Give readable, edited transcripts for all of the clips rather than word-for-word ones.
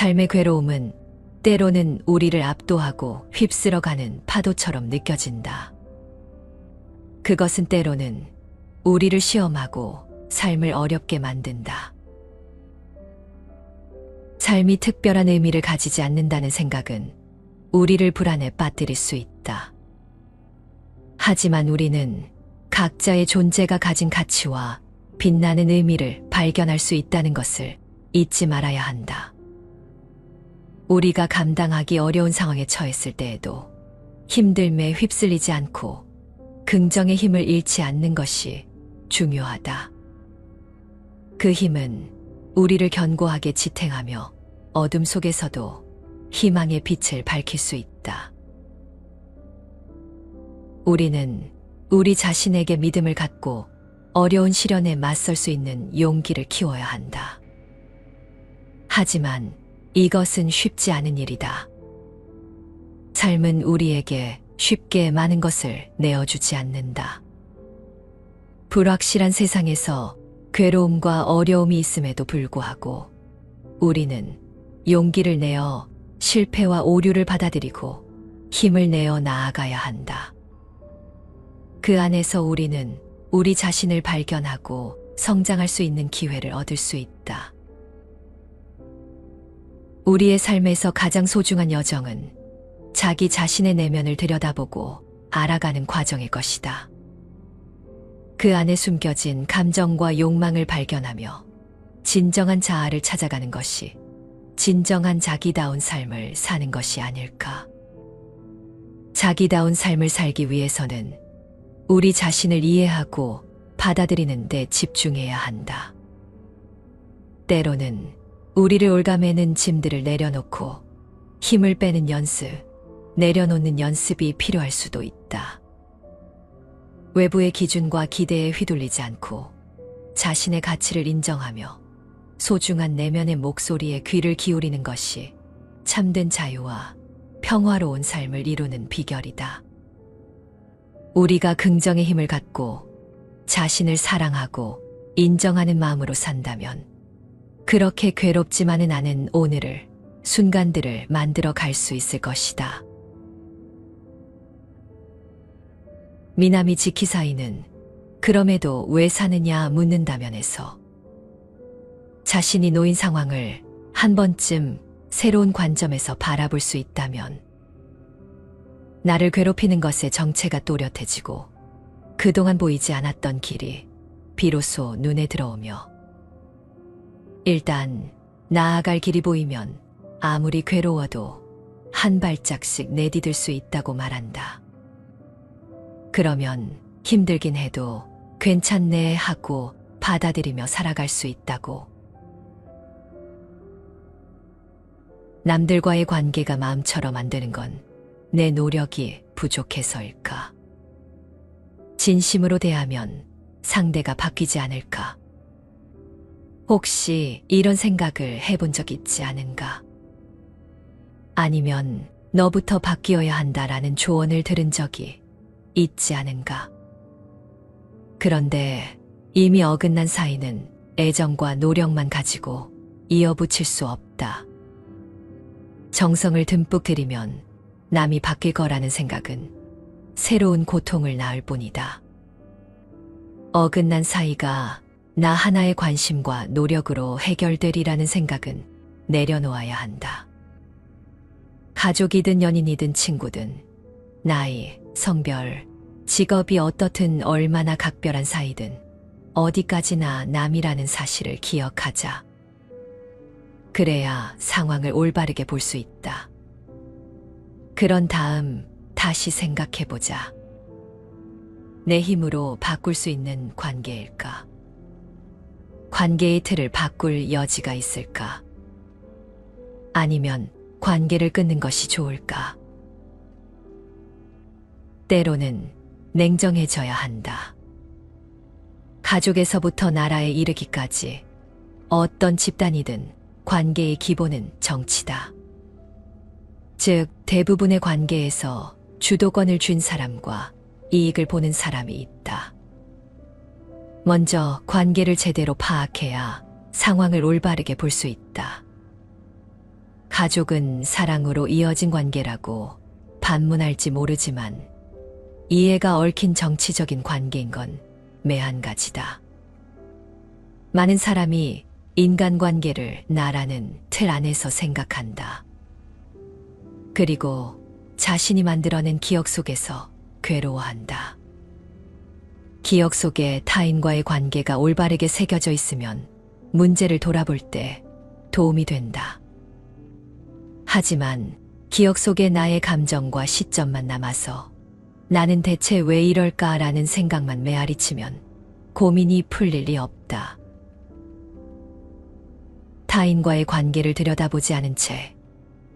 삶의 괴로움은 때로는 우리를 압도하고 휩쓸어가는 파도처럼 느껴진다. 그것은 때로는 우리를 시험하고 삶을 어렵게 만든다. 삶이 특별한 의미를 가지지 않는다는 생각은 우리를 불안에 빠뜨릴 수 있다. 하지만 우리는 각자의 존재가 가진 가치와 빛나는 의미를 발견할 수 있다는 것을 잊지 말아야 한다. 우리가 감당하기 어려운 상황에 처했을 때에도 힘듦에 휩쓸리지 않고 긍정의 힘을 잃지 않는 것이 중요하다. 그 힘은 우리를 견고하게 지탱하며 어둠 속에서도 희망의 빛을 밝힐 수 있다. 우리는 우리 자신에게 믿음을 갖고 어려운 시련에 맞설 수 있는 용기를 키워야 한다. 하지만 이것은 쉽지 않은 일이다. 삶은 우리에게 쉽게 많은 것을 내어주지 않는다. 불확실한 세상에서 괴로움과 어려움이 있음에도 불구하고 우리는 용기를 내어 실패와 오류를 받아들이고 힘을 내어 나아가야 한다. 그 안에서 우리는 우리 자신을 발견하고 성장할 수 있는 기회를 얻을 수 있다. 우리의 삶에서 가장 소중한 여정은 자기 자신의 내면을 들여다보고 알아가는 과정일 것이다. 그 안에 숨겨진 감정과 욕망을 발견하며 진정한 자아를 찾아가는 것이 진정한 자기다운 삶을 사는 것이 아닐까. 자기다운 삶을 살기 위해서는 우리 자신을 이해하고 받아들이는 데 집중해야 한다. 때로는 우리를 올가매는 짐들을 내려놓고 힘을 빼는 연습, 내려놓는 연습이 필요할 수도 있다. 외부의 기준과 기대에 휘둘리지 않고 자신의 가치를 인정하며 소중한 내면의 목소리에 귀를 기울이는 것이 참된 자유와 평화로운 삶을 이루는 비결이다. 우리가 긍정의 힘을 갖고 자신을 사랑하고 인정하는 마음으로 산다면 그렇게 괴롭지만은 않은 오늘을, 순간들을 만들어 갈 수 있을 것이다. 미나미 지키사이는 그럼에도 왜 사느냐 묻는다면에서 자신이 놓인 상황을 한 번쯤 새로운 관점에서 바라볼 수 있다면 나를 괴롭히는 것의 정체가 또렷해지고 그동안 보이지 않았던 길이 비로소 눈에 들어오며 일단 나아갈 길이 보이면 아무리 괴로워도 한 발짝씩 내디딜 수 있다고 말한다. 그러면 힘들긴 해도 괜찮네 하고 받아들이며 살아갈 수 있다고. 남들과의 관계가 마음처럼 안 되는 건 내 노력이 부족해서일까? 진심으로 대하면 상대가 바뀌지 않을까? 혹시 이런 생각을 해본 적 있지 않은가? 아니면 너부터 바뀌어야 한다라는 조언을 들은 적이 있지 않은가? 그런데 이미 어긋난 사이는 애정과 노력만 가지고 이어붙일 수 없다. 정성을 듬뿍 들이면 남이 바뀔 거라는 생각은 새로운 고통을 낳을 뿐이다. 어긋난 사이가 나 하나의 관심과 노력으로 해결되리라는 생각은 내려놓아야 한다. 가족이든 연인이든 친구든 나이, 성별, 직업이 어떻든 얼마나 각별한 사이든 어디까지나 남이라는 사실을 기억하자. 그래야 상황을 올바르게 볼 수 있다. 그런 다음 다시 생각해보자. 내 힘으로 바꿀 수 있는 관계일까? 관계의 틀을 바꿀 여지가 있을까? 아니면 관계를 끊는 것이 좋을까? 때로는 냉정해져야 한다. 가족에서부터 나라에 이르기까지 어떤 집단이든 관계의 기본은 정치다. 즉, 대부분의 관계에서 주도권을 쥔 사람과 이익을 보는 사람이 있다. 먼저 관계를 제대로 파악해야 상황을 올바르게 볼 수 있다. 가족은 사랑으로 이어진 관계라고 반문할지 모르지만 이해가 얽힌 정치적인 관계인 건 매한가지다. 많은 사람이 인간관계를 나라는 틀 안에서 생각한다. 그리고 자신이 만들어낸 기억 속에서 괴로워한다. 기억 속에 타인과의 관계가 올바르게 새겨져 있으면 문제를 돌아볼 때 도움이 된다. 하지만 기억 속에 나의 감정과 시점만 남아서 나는 대체 왜 이럴까라는 생각만 메아리치면 고민이 풀릴 리 없다. 타인과의 관계를 들여다보지 않은 채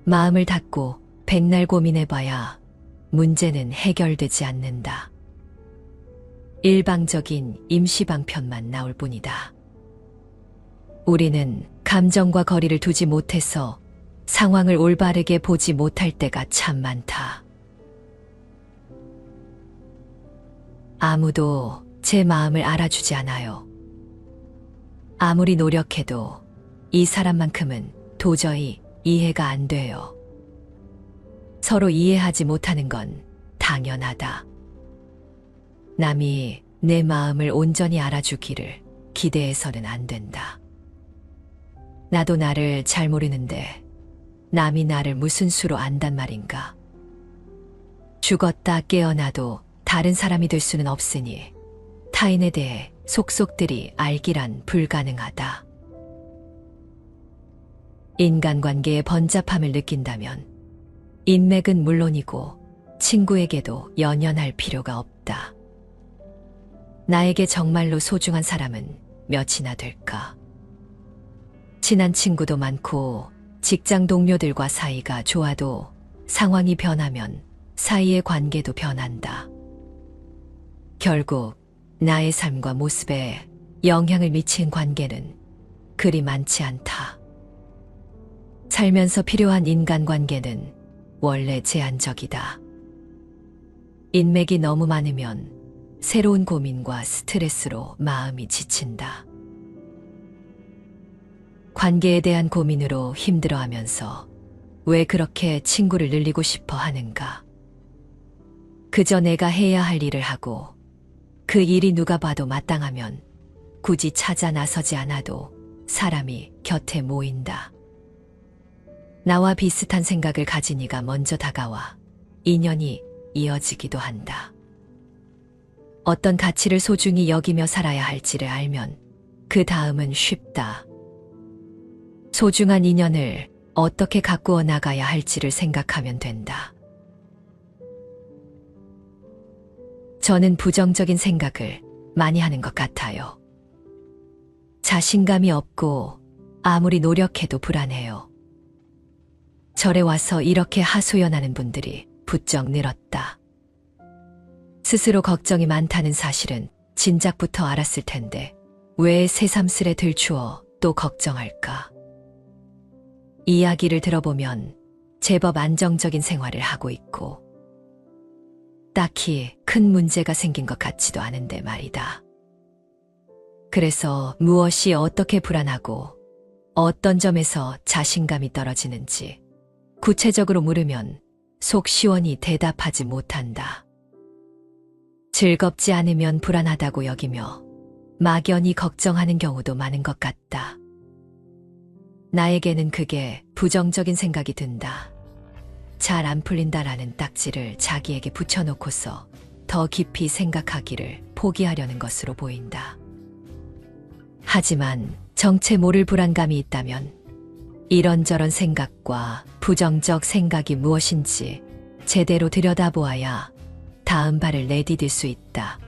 마음을 닫고 백날 고민해봐야 문제는 해결되지 않는다. 일방적인 임시방편만 나올 뿐이다. 우리는 감정과 거리를 두지 못해서 상황을 올바르게 보지 못할 때가 참 많다. 아무도 제 마음을 알아주지 않아요. 아무리 노력해도 이 사람만큼은 도저히 이해가 안 돼요. 서로 이해하지 못하는 건 당연하다. 남이 내 마음을 온전히 알아주기를 기대해서는 안 된다. 나도 나를 잘 모르는데 남이 나를 무슨 수로 안단 말인가. 죽었다 깨어나도 다른 사람이 될 수는 없으니 타인에 대해 속속들이 알기란 불가능하다. 인간관계의 번잡함을 느낀다면 인맥은 물론이고 친구에게도 연연할 필요가 없다. 나에게 정말로 소중한 사람은 몇이나 될까? 친한 친구도 많고 직장 동료들과 사이가 좋아도 상황이 변하면 사이의 관계도 변한다. 결국 나의 삶과 모습에 영향을 미친 관계는 그리 많지 않다. 살면서 필요한 인간관계는 원래 제한적이다. 인맥이 너무 많으면 새로운 고민과 스트레스로 마음이 지친다. 관계에 대한 고민으로 힘들어하면서 왜 그렇게 친구를 늘리고 싶어 하는가? 그저 내가 해야 할 일을 하고 그 일이 누가 봐도 마땅하면 굳이 찾아 나서지 않아도 사람이 곁에 모인다. 나와 비슷한 생각을 가진 이가 먼저 다가와 인연이 이어지기도 한다. 어떤 가치를 소중히 여기며 살아야 할지를 알면 그 다음은 쉽다. 소중한 인연을 어떻게 가꾸어 나가야 할지를 생각하면 된다. 저는 부정적인 생각을 많이 하는 것 같아요. 자신감이 없고 아무리 노력해도 불안해요. 절에 와서 이렇게 하소연하는 분들이 부쩍 늘었다. 스스로 걱정이 많다는 사실은 진작부터 알았을 텐데 왜 새삼스레 들추어 또 걱정할까? 이야기를 들어보면 제법 안정적인 생활을 하고 있고 딱히 큰 문제가 생긴 것 같지도 않은데 말이다. 그래서 무엇이 어떻게 불안하고 어떤 점에서 자신감이 떨어지는지 구체적으로 물으면 속 시원히 대답하지 못한다. 즐겁지 않으면 불안하다고 여기며 막연히 걱정하는 경우도 많은 것 같다. 나에게는 그게 부정적인 생각이 든다. 잘 안 풀린다라는 딱지를 자기에게 붙여놓고서 더 깊이 생각하기를 포기하려는 것으로 보인다. 하지만 정체 모를 불안감이 있다면 이런저런 생각과 부정적 생각이 무엇인지 제대로 들여다보아야 다음 발을 내디딜 수 있다.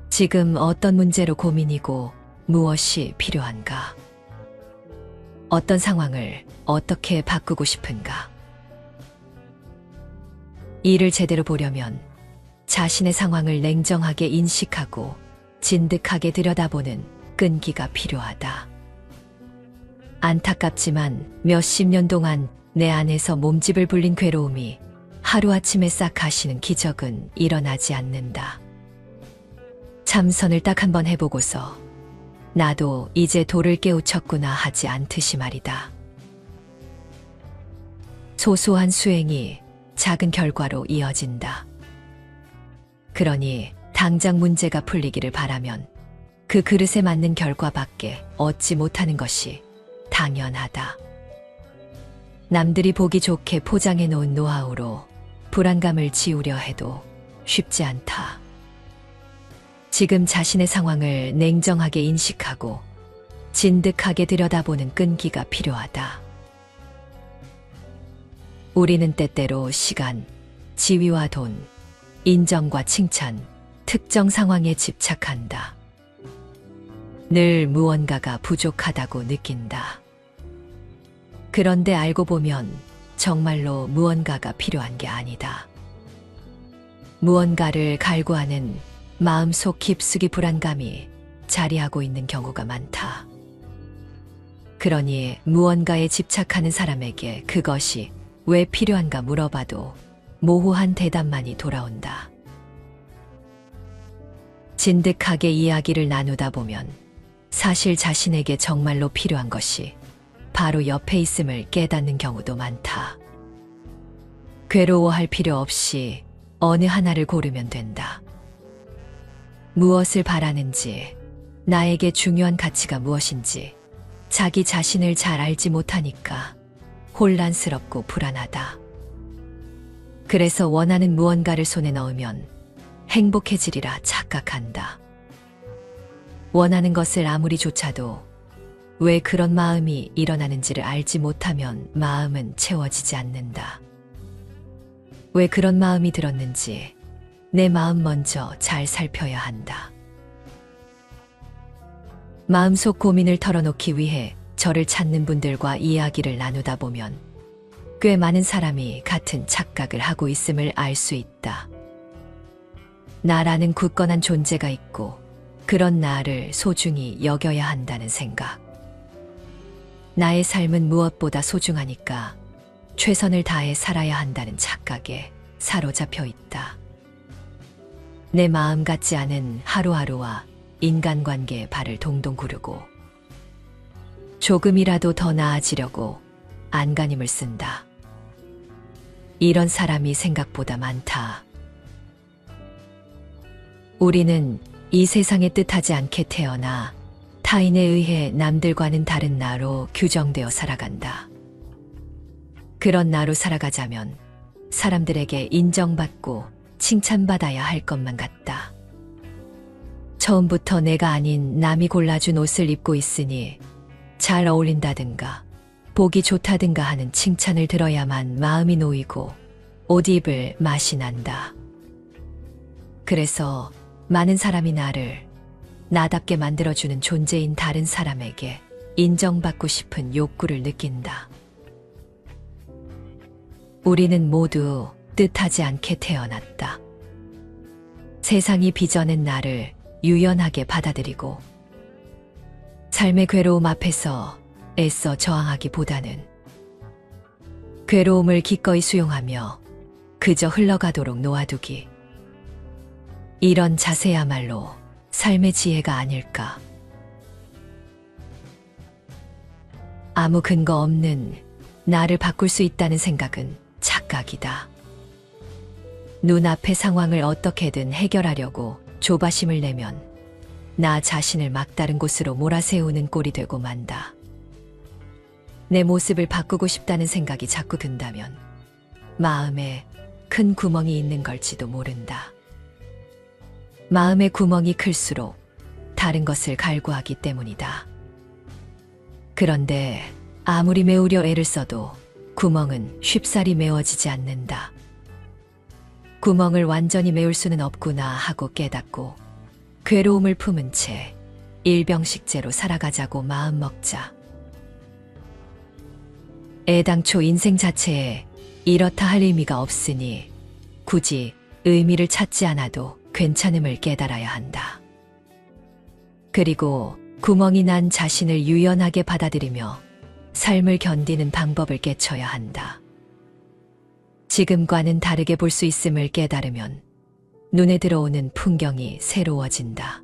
지금 어떤 문제로 고민이고 무엇이 필요한가? 어떤 상황을 어떻게 바꾸고 싶은가? 이를 제대로 보려면 자신의 상황을 냉정하게 인식하고 진득하게 들여다보는 끈기가 필요하다. 안타깝지만 몇십 년 동안 내 안에서 몸집을 불린 괴로움이 하루아침에 싹 가시는 기적은 일어나지 않는다. 참선을 딱 한 번 해보고서 나도 이제 도를 깨우쳤구나 하지 않듯이 말이다. 소소한 수행이 작은 결과로 이어진다. 그러니 당장 문제가 풀리기를 바라면 그 그릇에 맞는 결과밖에 얻지 못하는 것이 당연하다. 남들이 보기 좋게 포장해 놓은 노하우로 불안감을 지우려 해도 쉽지 않다. 지금 자신의 상황을 냉정하게 인식하고 진득하게 들여다보는 끈기가 필요하다. 우리는 때때로 시간, 지위와 돈, 인정과 칭찬, 특정 상황에 집착한다. 늘 무언가가 부족하다고 느낀다. 그런데 알고 보면 정말로 무언가가 필요한 게 아니다. 무언가를 갈구하는 마음속 깊숙이 불안감이 자리하고 있는 경우가 많다. 그러니 무언가에 집착하는 사람에게 그것이 왜 필요한가 물어봐도 모호한 대답만이 돌아온다. 진득하게 이야기를 나누다 보면 사실 자신에게 정말로 필요한 것이 바로 옆에 있음을 깨닫는 경우도 많다. 괴로워할 필요 없이 어느 하나를 고르면 된다. 무엇을 바라는지, 나에게 중요한 가치가 무엇인지 자기 자신을 잘 알지 못하니까 혼란스럽고 불안하다. 그래서 원하는 무언가를 손에 넣으면 행복해지리라 착각한다. 원하는 것을 아무리 좇아도 왜 그런 마음이 일어나는지를 알지 못하면 마음은 채워지지 않는다. 왜 그런 마음이 들었는지 내 마음 먼저 잘 살펴야 한다. 마음속 고민을 털어놓기 위해 저를 찾는 분들과 이야기를 나누다 보면 꽤 많은 사람이 같은 착각을 하고 있음을 알 수 있다. 나라는 굳건한 존재가 있고 그런 나를 소중히 여겨야 한다는 생각. 나의 삶은 무엇보다 소중하니까 최선을 다해 살아야 한다는 착각에 사로잡혀 있다. 내 마음 같지 않은 하루하루와 인간관계에 발을 동동 구르고 조금이라도 더 나아지려고 안간힘을 쓴다. 이런 사람이 생각보다 많다. 우리는 이 세상에 뜻하지 않게 태어나 타인에 의해 남들과는 다른 나로 규정되어 살아간다. 그런 나로 살아가자면 사람들에게 인정받고 칭찬받아야 할 것만 같다. 처음부터 내가 아닌 남이 골라준 옷을 입고 있으니 잘 어울린다든가 보기 좋다든가 하는 칭찬을 들어야만 마음이 놓이고 옷 입을 맛이 난다. 그래서 많은 사람이 나를 나답게 만들어주는 존재인 다른 사람에게 인정받고 싶은 욕구를 느낀다. 우리는 모두 뜻하지 않게 태어났다. 세상이 빚어낸 나를 유연하게 받아들이고 삶의 괴로움 앞에서 애써 저항하기보다는 괴로움을 기꺼이 수용하며 그저 흘러가도록 놓아두기. 이런 자세야말로 삶의 지혜가 아닐까. 아무 근거 없는 나를 바꿀 수 있다는 생각은 착각이다. 눈앞의 상황을 어떻게든 해결하려고 조바심을 내면 나 자신을 막다른 곳으로 몰아세우는 꼴이 되고 만다. 내 모습을 바꾸고 싶다는 생각이 자꾸 든다면 마음에 큰 구멍이 있는 걸지도 모른다. 마음의 구멍이 클수록 다른 것을 갈구하기 때문이다. 그런데 아무리 메우려 애를 써도 구멍은 쉽사리 메워지지 않는다. 구멍을 완전히 메울 수는 없구나 하고 깨닫고 괴로움을 품은 채 일병식재로 살아가자고 마음먹자. 애당초 인생 자체에 이렇다 할 의미가 없으니 굳이 의미를 찾지 않아도 괜찮음을 깨달아야 한다. 그리고 구멍이 난 자신을 유연하게 받아들이며 삶을 견디는 방법을 깨쳐야 한다. 지금과는 다르게 볼 수 있음을 깨달으면 눈에 들어오는 풍경이 새로워진다.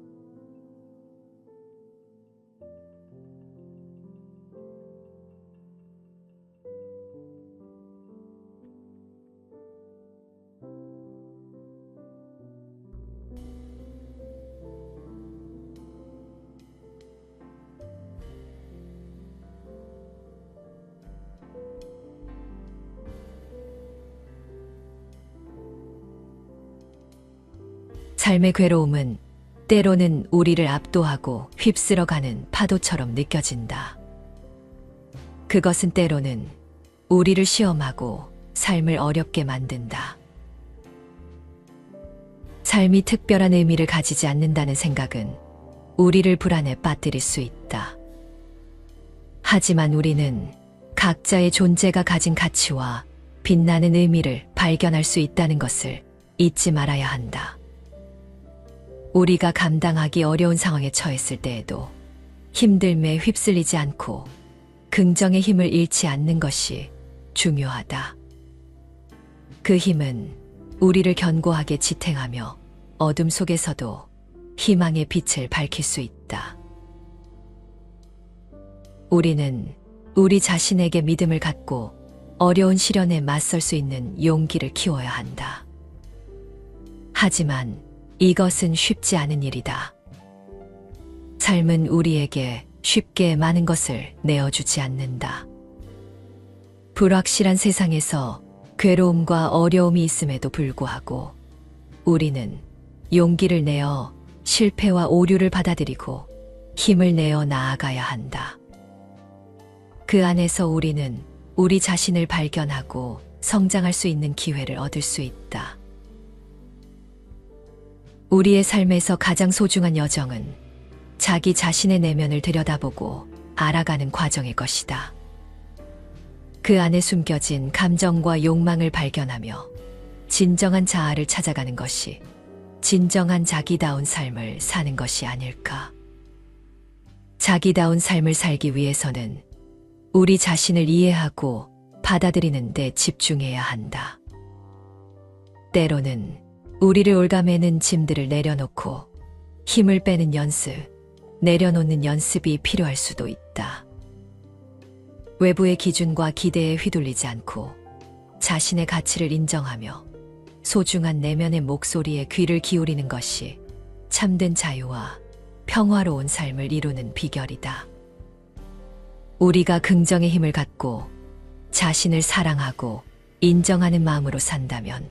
삶의 괴로움은 때로는 우리를 압도하고 휩쓸어가는 파도처럼 느껴진다. 그것은 때로는 우리를 시험하고 삶을 어렵게 만든다. 삶이 특별한 의미를 가지지 않는다는 생각은 우리를 불안에 빠뜨릴 수 있다. 하지만 우리는 각자의 존재가 가진 가치와 빛나는 의미를 발견할 수 있다는 것을 잊지 말아야 한다. 우리가 감당하기 어려운 상황에 처했을 때에도 힘듦에 휩쓸리지 않고 긍정의 힘을 잃지 않는 것이 중요하다. 그 힘은 우리를 견고하게 지탱하며 어둠 속에서도 희망의 빛을 밝힐 수 있다. 우리는 우리 자신에게 믿음을 갖고 어려운 시련에 맞설 수 있는 용기를 키워야 한다. 하지만 이것은 쉽지 않은 일이다. 삶은 우리에게 쉽게 많은 것을 내어주지 않는다. 불확실한 세상에서 괴로움과 어려움이 있음에도 불구하고 우리는 용기를 내어 실패와 오류를 받아들이고 힘을 내어 나아가야 한다. 그 안에서 우리는 우리 자신을 발견하고 성장할 수 있는 기회를 얻을 수 있다. 우리의 삶에서 가장 소중한 여정은 자기 자신의 내면을 들여다보고 알아가는 과정일 것이다. 그 안에 숨겨진 감정과 욕망을 발견하며 진정한 자아를 찾아가는 것이 진정한 자기다운 삶을 사는 것이 아닐까. 자기다운 삶을 살기 위해서는 우리 자신을 이해하고 받아들이는 데 집중해야 한다. 때로는 우리를 올가매는 짐들을 내려놓고 힘을 빼는 연습, 내려놓는 연습이 필요할 수도 있다. 외부의 기준과 기대에 휘둘리지 않고 자신의 가치를 인정하며 소중한 내면의 목소리에 귀를 기울이는 것이 참된 자유와 평화로운 삶을 이루는 비결이다. 우리가 긍정의 힘을 갖고 자신을 사랑하고 인정하는 마음으로 산다면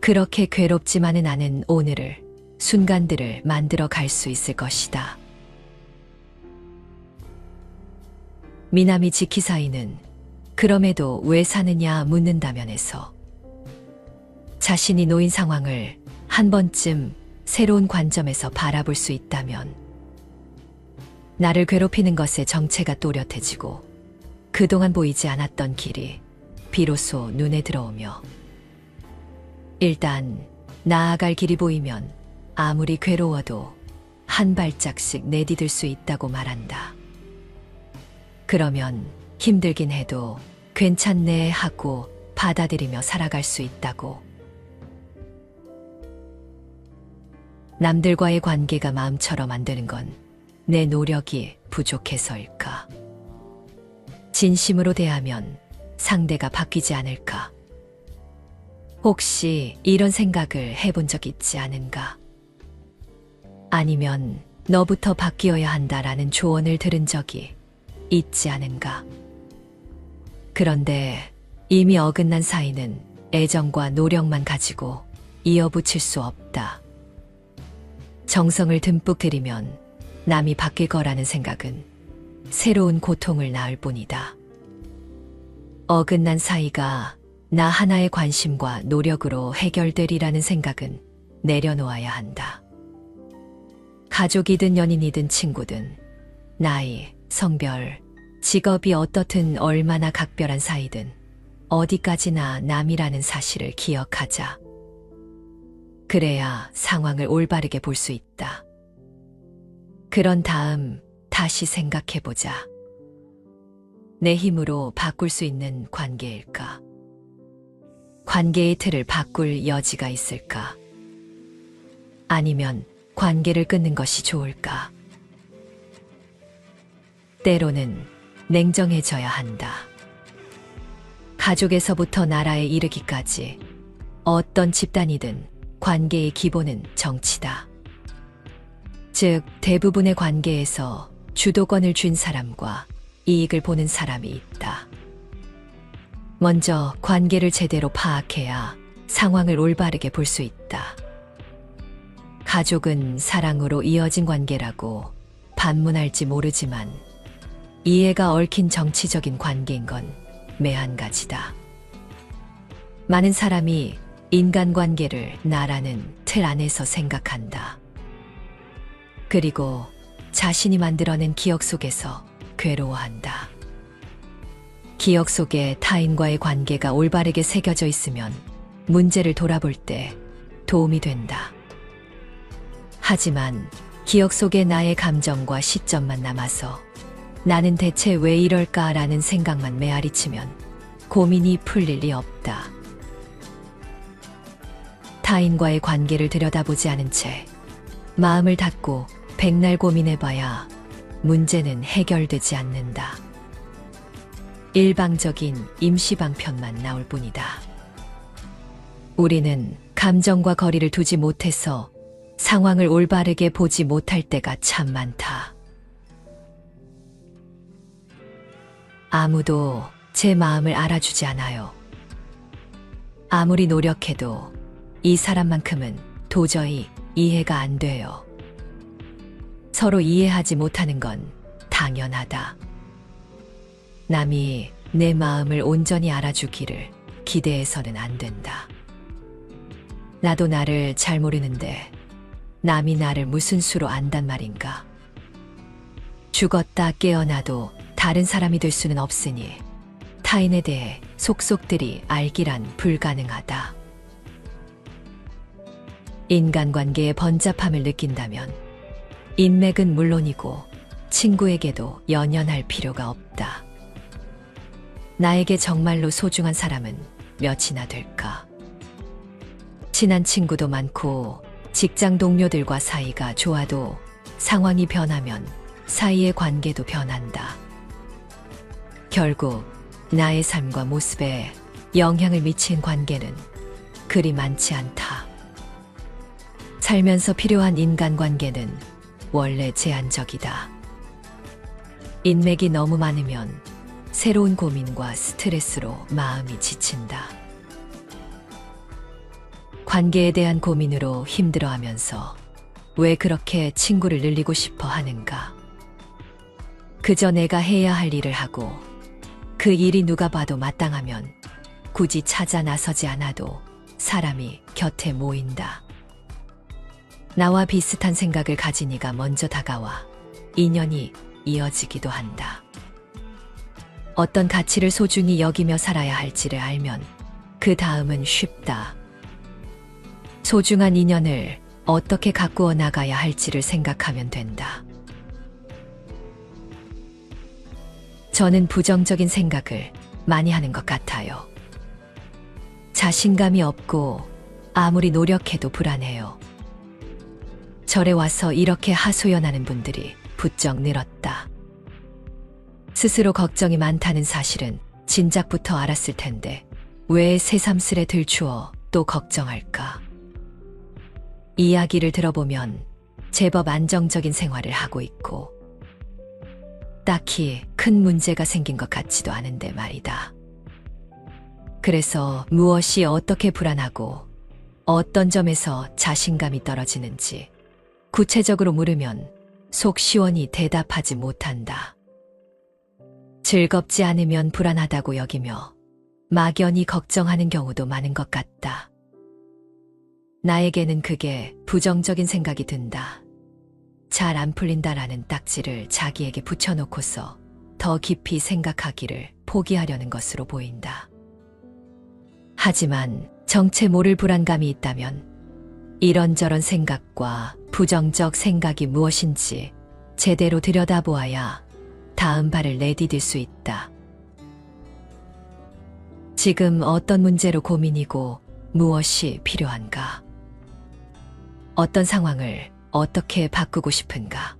그렇게 괴롭지만은 않은 오늘을, 순간들을 만들어 갈 수 있을 것이다. 미나미 지키사이는 그럼에도 왜 사느냐 묻는다면에서 자신이 놓인 상황을 한 번쯤 새로운 관점에서 바라볼 수 있다면 나를 괴롭히는 것의 정체가 또렷해지고 그동안 보이지 않았던 길이 비로소 눈에 들어오며 일단 나아갈 길이 보이면 아무리 괴로워도 한 발짝씩 내디딜 수 있다고 말한다. 그러면 힘들긴 해도 괜찮네 하고 받아들이며 살아갈 수 있다고. 남들과의 관계가 마음처럼 안 되는 건 내 노력이 부족해서일까? 진심으로 대하면 상대가 바뀌지 않을까? 혹시 이런 생각을 해본 적 있지 않은가? 아니면 너부터 바뀌어야 한다라는 조언을 들은 적이 있지 않은가? 그런데 이미 어긋난 사이는 애정과 노력만 가지고 이어붙일 수 없다. 정성을 듬뿍 들이면 남이 바뀔 거라는 생각은 새로운 고통을 낳을 뿐이다. 어긋난 사이가 나 하나의 관심과 노력으로 해결되리라는 생각은 내려놓아야 한다. 가족이든 연인이든 친구든 나이, 성별, 직업이 어떻든 얼마나 각별한 사이든 어디까지나 남이라는 사실을 기억하자. 그래야 상황을 올바르게 볼 수 있다. 그런 다음 다시 생각해보자. 내 힘으로 바꿀 수 있는 관계일까? 관계의 틀을 바꿀 여지가 있을까? 아니면 관계를 끊는 것이 좋을까? 때로는 냉정해져야 한다. 가족에서부터 나라에 이르기까지 어떤 집단이든 관계의 기본은 정치다. 즉, 대부분의 관계에서 주도권을 쥔 사람과 이익을 보는 사람이 있다. 먼저 관계를 제대로 파악해야 상황을 올바르게 볼 수 있다. 가족은 사랑으로 이어진 관계라고 반문할지 모르지만 이해가 얽힌 정치적인 관계인 건 매한 가지다. 많은 사람이 인간관계를 나라는 틀 안에서 생각한다. 그리고 자신이 만들어낸 기억 속에서 괴로워한다. 기억 속에 타인과의 관계가 올바르게 새겨져 있으면 문제를 돌아볼 때 도움이 된다. 하지만 기억 속에 나의 감정과 시점만 남아서 나는 대체 왜 이럴까라는 생각만 메아리치면 고민이 풀릴 리 없다. 타인과의 관계를 들여다보지 않은 채 마음을 닫고 백날 고민해봐야 문제는 해결되지 않는다. 일방적인 임시방편만 나올 뿐이다. 우리는 감정과 거리를 두지 못해서 상황을 올바르게 보지 못할 때가 참 많다. 아무도 제 마음을 알아주지 않아요. 아무리 노력해도 이 사람만큼은 도저히 이해가 안 돼요. 서로 이해하지 못하는 건 당연하다. 남이 내 마음을 온전히 알아주기를 기대해서는 안 된다. 나도 나를 잘 모르는데 남이 나를 무슨 수로 안단 말인가. 죽었다 깨어나도 다른 사람이 될 수는 없으니 타인에 대해 속속들이 알기란 불가능하다. 인간관계의 번잡함을 느낀다면 인맥은 물론이고 친구에게도 연연할 필요가 없다. 나에게 정말로 소중한 사람은 몇이나 될까? 친한 친구도 많고 직장 동료들과 사이가 좋아도 상황이 변하면 사이의 관계도 변한다. 결국 나의 삶과 모습에 영향을 미친 관계는 그리 많지 않다. 살면서 필요한 인간관계는 원래 제한적이다. 인맥이 너무 많으면 새로운 고민과 스트레스로 마음이 지친다. 관계에 대한 고민으로 힘들어하면서 왜 그렇게 친구를 늘리고 싶어 하는가? 그저 내가 해야 할 일을 하고 그 일이 누가 봐도 마땅하면 굳이 찾아 나서지 않아도 사람이 곁에 모인다. 나와 비슷한 생각을 가진 이가 먼저 다가와 인연이 이어지기도 한다. 어떤 가치를 소중히 여기며 살아야 할지를 알면 그 다음은 쉽다. 소중한 인연을 어떻게 가꾸어 나가야 할지를 생각하면 된다. 저는 부정적인 생각을 많이 하는 것 같아요. 자신감이 없고 아무리 노력해도 불안해요. 절에 와서 이렇게 하소연하는 분들이 부쩍 늘었다. 스스로 걱정이 많다는 사실은 진작부터 알았을 텐데 왜 새삼스레 들추어 또 걱정할까? 이야기를 들어보면 제법 안정적인 생활을 하고 있고 딱히 큰 문제가 생긴 것 같지도 않은데 말이다. 그래서 무엇이 어떻게 불안하고 어떤 점에서 자신감이 떨어지는지 구체적으로 물으면 속 시원히 대답하지 못한다. 즐겁지 않으면 불안하다고 여기며 막연히 걱정하는 경우도 많은 것 같다. 나에게는 그게 부정적인 생각이 든다. 잘 안 풀린다라는 딱지를 자기에게 붙여놓고서 더 깊이 생각하기를 포기하려는 것으로 보인다. 하지만 정체 모를 불안감이 있다면 이런저런 생각과 부정적 생각이 무엇인지 제대로 들여다보아야 다음 발을 내디딜 수 있다. 지금 어떤 문제로 고민이고 무엇이 필요한가? 어떤 상황을 어떻게 바꾸고 싶은가?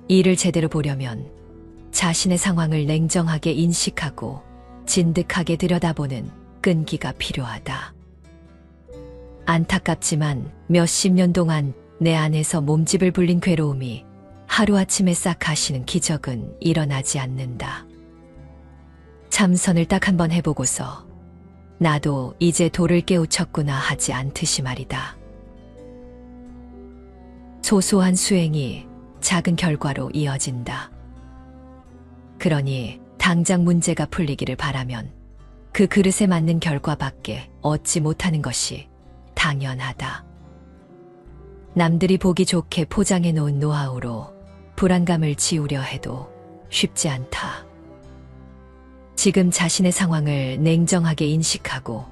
이를 제대로 보려면 자신의 상황을 냉정하게 인식하고 진득하게 들여다보는 끈기가 필요하다. 안타깝지만 몇십 년 동안 내 안에서 몸집을 불린 괴로움이 하루아침에 싹 가시는 기적은 일어나지 않는다. 참선을 딱 한 번 해보고서 나도 이제 도를 깨우쳤구나 하지 않듯이 말이다. 소소한 수행이 작은 결과로 이어진다. 그러니 당장 문제가 풀리기를 바라면 그 그릇에 맞는 결과밖에 얻지 못하는 것이 당연하다. 남들이 보기 좋게 포장해 놓은 노하우로 불안감을 지우려 해도 쉽지 않다. 지금 자신의 상황을 냉정하게 인식하고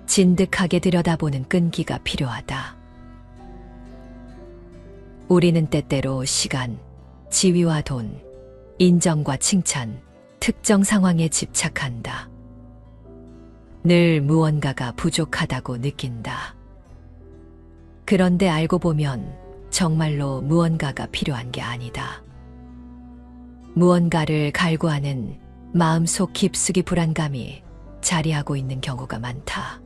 진득하게 들여다보는 끈기가 필요하다. 우리는 때때로 시간, 지위와 돈, 인정과 칭찬, 특정 상황에 집착한다. 늘 무언가가 부족하다고 느낀다. 그런데 알고 보면 정말로 무언가가 필요한 게 아니다. 무언가를 갈구하는 마음속 깊숙이 불안감이 자리하고 있는 경우가 많다.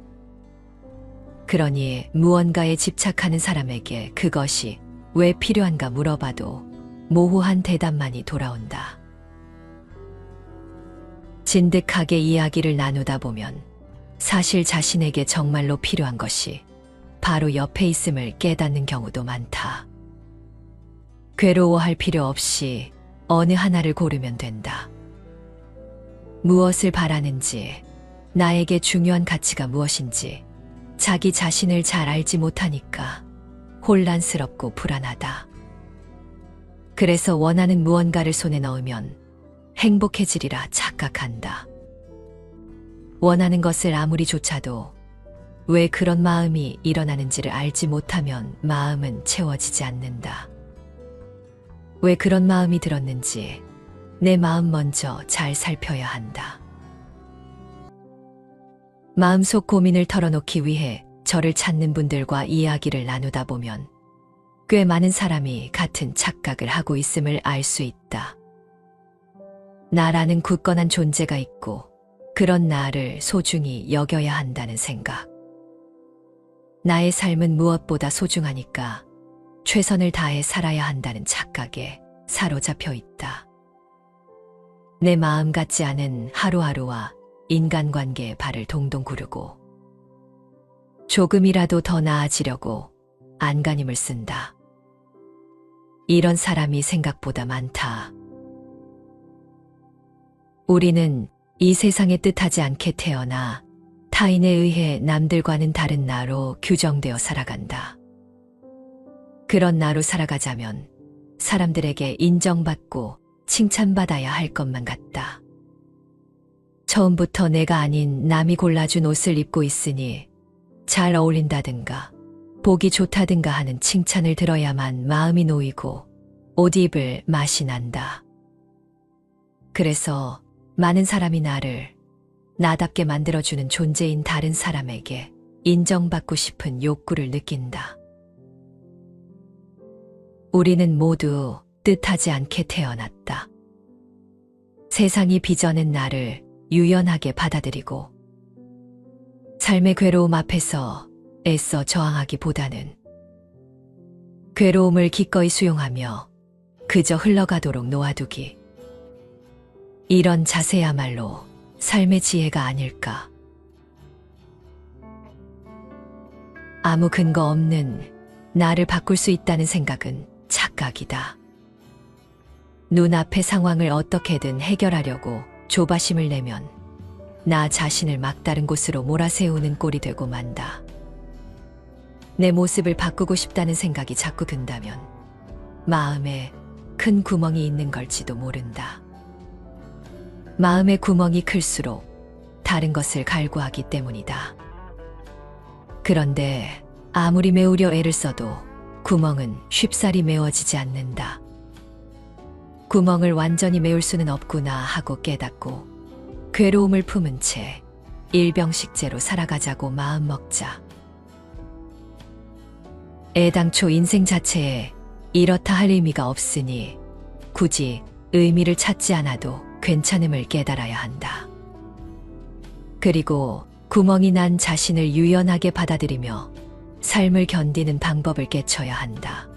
그러니 무언가에 집착하는 사람에게 그것이 왜 필요한가 물어봐도 모호한 대답만이 돌아온다. 진득하게 이야기를 나누다 보면 사실 자신에게 정말로 필요한 것이 바로 옆에 있음을 깨닫는 경우도 많다. 괴로워할 필요 없이 어느 하나를 고르면 된다. 무엇을 바라는지, 나에게 중요한 가치가 무엇인지 자기 자신을 잘 알지 못하니까 혼란스럽고 불안하다. 그래서 원하는 무언가를 손에 넣으면 행복해지리라 착각한다. 원하는 것을 아무리 좇아도 왜 그런 마음이 일어나는지를 알지 못하면 마음은 채워지지 않는다. 왜 그런 마음이 들었는지 내 마음 먼저 잘 살펴야 한다. 마음속 고민을 털어놓기 위해 저를 찾는 분들과 이야기를 나누다 보면 꽤 많은 사람이 같은 착각을 하고 있음을 알 수 있다. 나라는 굳건한 존재가 있고 그런 나를 소중히 여겨야 한다는 생각. 나의 삶은 무엇보다 소중하니까 최선을 다해 살아야 한다는 착각에 사로잡혀 있다. 내 마음 같지 않은 하루하루와 인간관계에 발을 동동 구르고 조금이라도 더 나아지려고 안간힘을 쓴다. 이런 사람이 생각보다 많다. 우리는 이 세상에 뜻하지 않게 태어나 타인에 의해 남들과는 다른 나로 규정되어 살아간다. 그런 나로 살아가자면 사람들에게 인정받고 칭찬받아야 할 것만 같다. 처음부터 내가 아닌 남이 골라준 옷을 입고 있으니 잘 어울린다든가 보기 좋다든가 하는 칭찬을 들어야만 마음이 놓이고 옷 입을 맛이 난다. 그래서 많은 사람이 나를 나답게 만들어주는 존재인 다른 사람에게 인정받고 싶은 욕구를 느낀다. 우리는 모두 뜻하지 않게 태어났다. 세상이 빚어낸 나를 유연하게 받아들이고 삶의 괴로움 앞에서 애써 저항하기보다는 괴로움을 기꺼이 수용하며 그저 흘러가도록 놓아두기. 이런 자세야말로 삶의 지혜가 아닐까. 아무 근거 없는 나를 바꿀 수 있다는 생각은 착각이다. 눈앞의 상황을 어떻게든 해결하려고 조바심을 내면 나 자신을 막다른 곳으로 몰아세우는 꼴이 되고 만다. 내 모습을 바꾸고 싶다는 생각이 자꾸 든다면 마음에 큰 구멍이 있는 걸지도 모른다. 마음의 구멍이 클수록 다른 것을 갈구하기 때문이다. 그런데 아무리 메우려 애를 써도 구멍은 쉽사리 메워지지 않는다. 구멍을 완전히 메울 수는 없구나 하고 깨닫고 괴로움을 품은 채 일병식재로 살아가자고 마음먹자. 애당초 인생 자체에 이렇다 할 의미가 없으니 굳이 의미를 찾지 않아도 괜찮음을 깨달아야 한다. 그리고 구멍이 난 자신을 유연하게 받아들이며 삶을 견디는 방법을 깨쳐야 한다.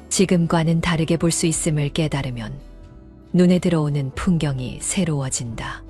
지금과는 다르게 볼 수 있음을 깨달으면 눈에 들어오는 풍경이 새로워진다.